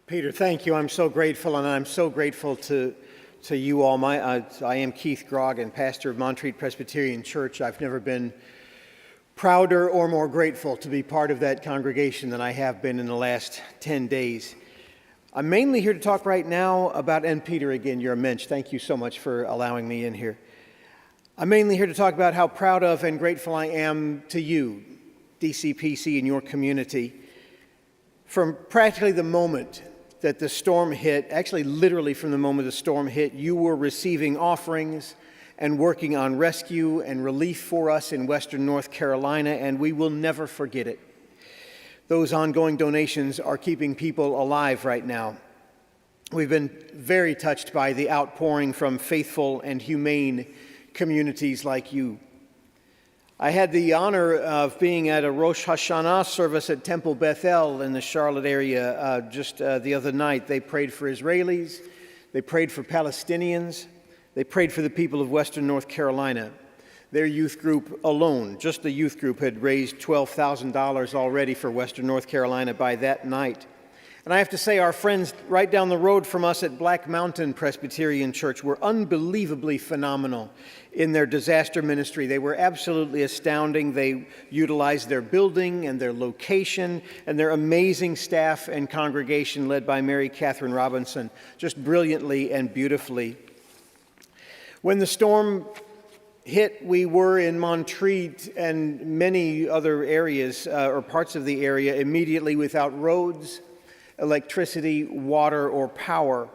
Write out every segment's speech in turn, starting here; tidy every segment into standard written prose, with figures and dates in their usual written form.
Peter, thank you. I'm so grateful, and I'm so grateful to you all. I am Keith Grogg and pastor of Montreat Presbyterian Church. I've never been prouder or more grateful to be part of that congregation than I have been in the last 10 days. I'm mainly here to talk right now about, and Peter, again, you're a mensch. Thank you so much for allowing me in here. I'm mainly here to talk about how proud of and grateful I am to you, DCPC, and your community. From practically the moment that the storm hit, actually literally from the moment the storm hit, you were receiving offerings and working on rescue and relief for us in Western North Carolina, and we will never forget it. Those ongoing donations are keeping people alive right now. We've been very touched by the outpouring from faithful and humane communities like you. I had the honor of being at a Rosh Hashanah service at Temple Bethel in the Charlotte area just the other night. They prayed for Israelis, they prayed for Palestinians, they prayed for the people of Western North Carolina. Their youth group alone, just the youth group, had raised $12,000 already for Western North Carolina by that night. And I have to say, our friends right down the road from us at Black Mountain Presbyterian Church were unbelievably phenomenal in their disaster ministry. They were absolutely astounding. They utilized their building and their location and their amazing staff and congregation led by Mary Catherine Robinson, just brilliantly and beautifully. When the storm hit, we were in Montreat and many other areas or parts of the area immediately without roads, electricity, water, or power.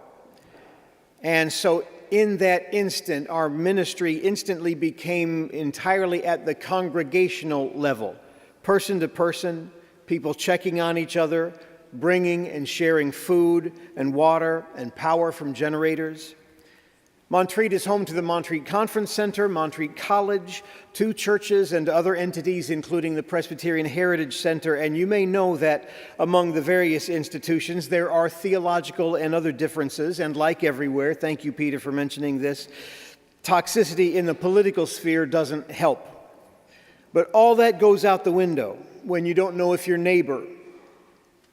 And so in that instant, our ministry instantly became entirely at the congregational level, person to person, people checking on each other, bringing and sharing food and water and power from generators. Montreat is home to the Montreat Conference Center, Montreat College, 2 churches and other entities, including the Presbyterian Heritage Center. And you may know that among the various institutions, there are theological and other differences. And like everywhere, thank you, Peter, for mentioning this, toxicity in the political sphere doesn't help. But all that goes out the window when you don't know if your neighbor,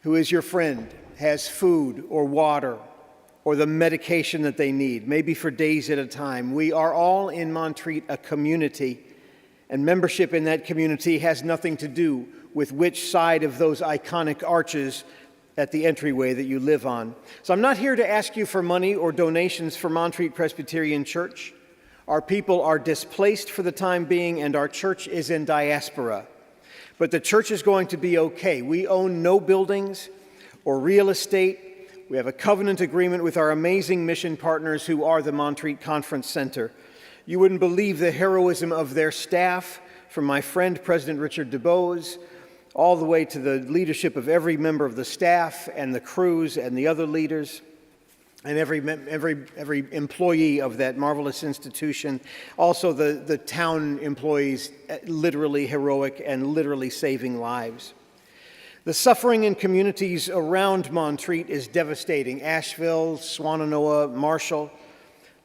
who is your friend, has food or water or the medication that they need, maybe for days at a time. We are all in Montreat a community, and membership in that community has nothing to do with which side of those iconic arches at the entryway that you live on. So I'm not here to ask you for money or donations for Montreat Presbyterian Church. Our people are displaced for the time being, and our church is in diaspora. But the church is going to be okay. We own no buildings or real estate. We have a covenant agreement with our amazing mission partners who are the Montreat Conference Center. You wouldn't believe the heroism of their staff, from my friend President Richard DuBose, all the way to the leadership of every member of the staff and the crews and the other leaders, and every employee of that marvelous institution. Also the town employees, literally heroic and literally saving lives. The suffering in communities around Montreat is devastating. Asheville, Swannanoa, Marshall,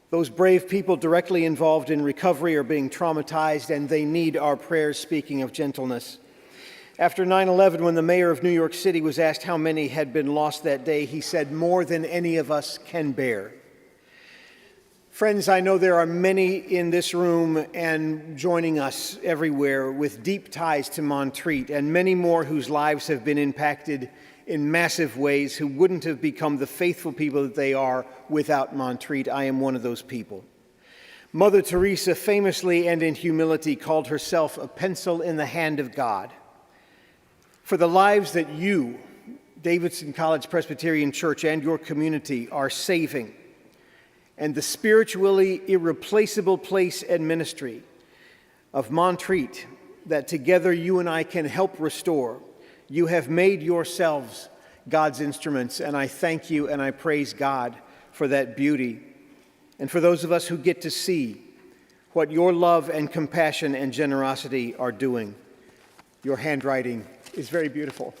those brave people directly involved in recovery are being traumatized, and they need our prayers, speaking of gentleness. After 9/11, when the mayor of New York City was asked how many had been lost that day, he said, "More than any of us can bear." Friends, I know there are many in this room and joining us everywhere with deep ties to Montreat, and many more whose lives have been impacted in massive ways, who wouldn't have become the faithful people that they are without Montreat. I am one of those people. Mother Teresa famously and in humility called herself a pencil in the hand of God. For the lives that you, Davidson College Presbyterian Church, and your community are saving, and the spiritually irreplaceable place and ministry of Montreat that together you and I can help restore, you have made yourselves God's instruments, and I thank you and I praise God for that beauty. And for those of us who get to see what your love and compassion and generosity are doing, your handwriting is very beautiful.